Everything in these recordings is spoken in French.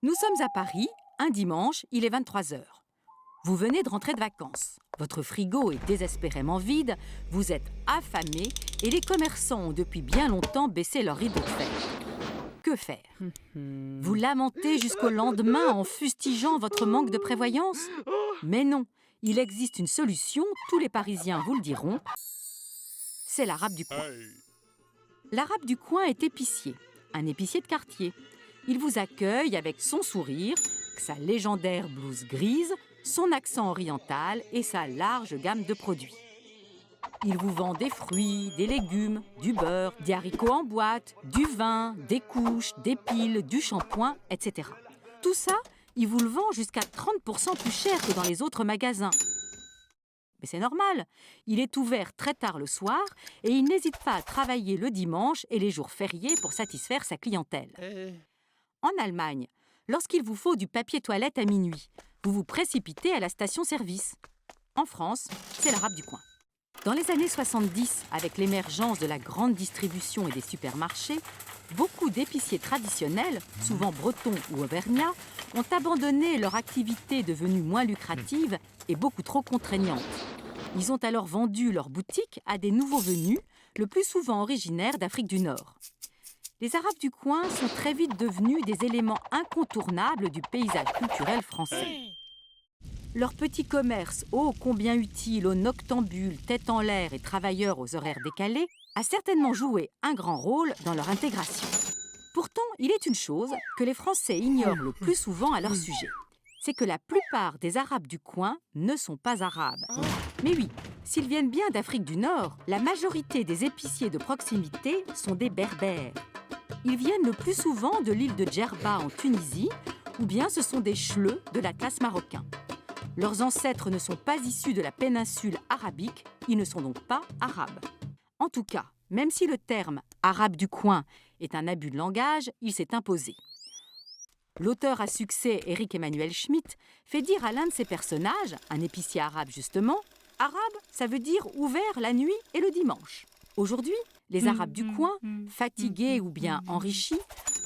Nous sommes à Paris, un dimanche, il est 23 heures. Vous venez de rentrer de vacances. Votre frigo est désespérément vide, vous êtes affamé et les commerçants ont depuis bien longtemps baissé leur rideau de fer. Que faire? Vous lamentez jusqu'au lendemain en fustigeant votre manque de prévoyance? Mais non, il existe une solution, tous les Parisiens vous le diront, c'est l'arabe du coin. L'arabe du coin est épicier, un épicier de quartier. Il vous accueille avec son sourire, sa légendaire blouse grise, son accent oriental et sa large gamme de produits. Il vous vend des fruits, des légumes, du beurre, des haricots en boîte, du vin, des couches, des piles, du shampoing, etc. Tout ça, il vous le vend jusqu'à 30% plus cher que dans les autres magasins. Mais c'est normal, il est ouvert très tard le soir et il n'hésite pas à travailler le dimanche et les jours fériés pour satisfaire sa clientèle. En Allemagne, lorsqu'il vous faut du papier toilette à minuit, vous vous précipitez à la station-service. En France, c'est l'arabe du coin. Dans les années 70, avec l'émergence de la grande distribution et des supermarchés, beaucoup d'épiciers traditionnels, souvent bretons ou auvergnats, ont abandonné leur activité devenue moins lucrative et beaucoup trop contraignante. Ils ont alors vendu leur boutique à des nouveaux venus, le plus souvent originaires d'Afrique du Nord. Les Arabes du coin sont très vite devenus des éléments incontournables du paysage culturel français. Leur petit commerce, ô combien utile aux noctambules, tête en l'air et travailleurs aux horaires décalés, a certainement joué un grand rôle dans leur intégration. Pourtant, il est une chose que les Français ignorent le plus souvent à leur sujet. C'est que la plupart des Arabes du coin ne sont pas arabes. Mais oui, s'ils viennent bien d'Afrique du Nord, la majorité des épiciers de proximité sont des Berbères. Ils viennent le plus souvent de l'île de Djerba en Tunisie, ou bien ce sont des chleux de l'Atlas marocain. Leurs ancêtres ne sont pas issus de la péninsule arabique, ils ne sont donc pas arabes. En tout cas, même si le terme « arabe du coin » est un abus de langage, il s'est imposé. L'auteur à succès Éric Emmanuel Schmitt fait dire à l'un de ses personnages, un épicier arabe justement, « Arabe, ça veut dire ouvert la nuit et le dimanche ». Aujourd'hui, les Arabes du coin, fatigués ou bien enrichis,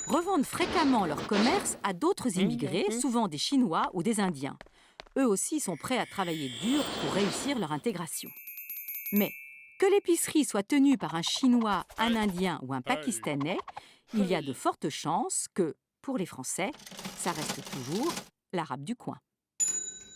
revendent fréquemment leur commerce à d'autres immigrés, souvent des Chinois ou des Indiens. Eux aussi sont prêts à travailler dur pour réussir leur intégration. Mais que l'épicerie soit tenue par un Chinois, un Indien ou un Pakistanais, il y a de fortes chances que, pour les Français, ça reste toujours l'arabe du coin.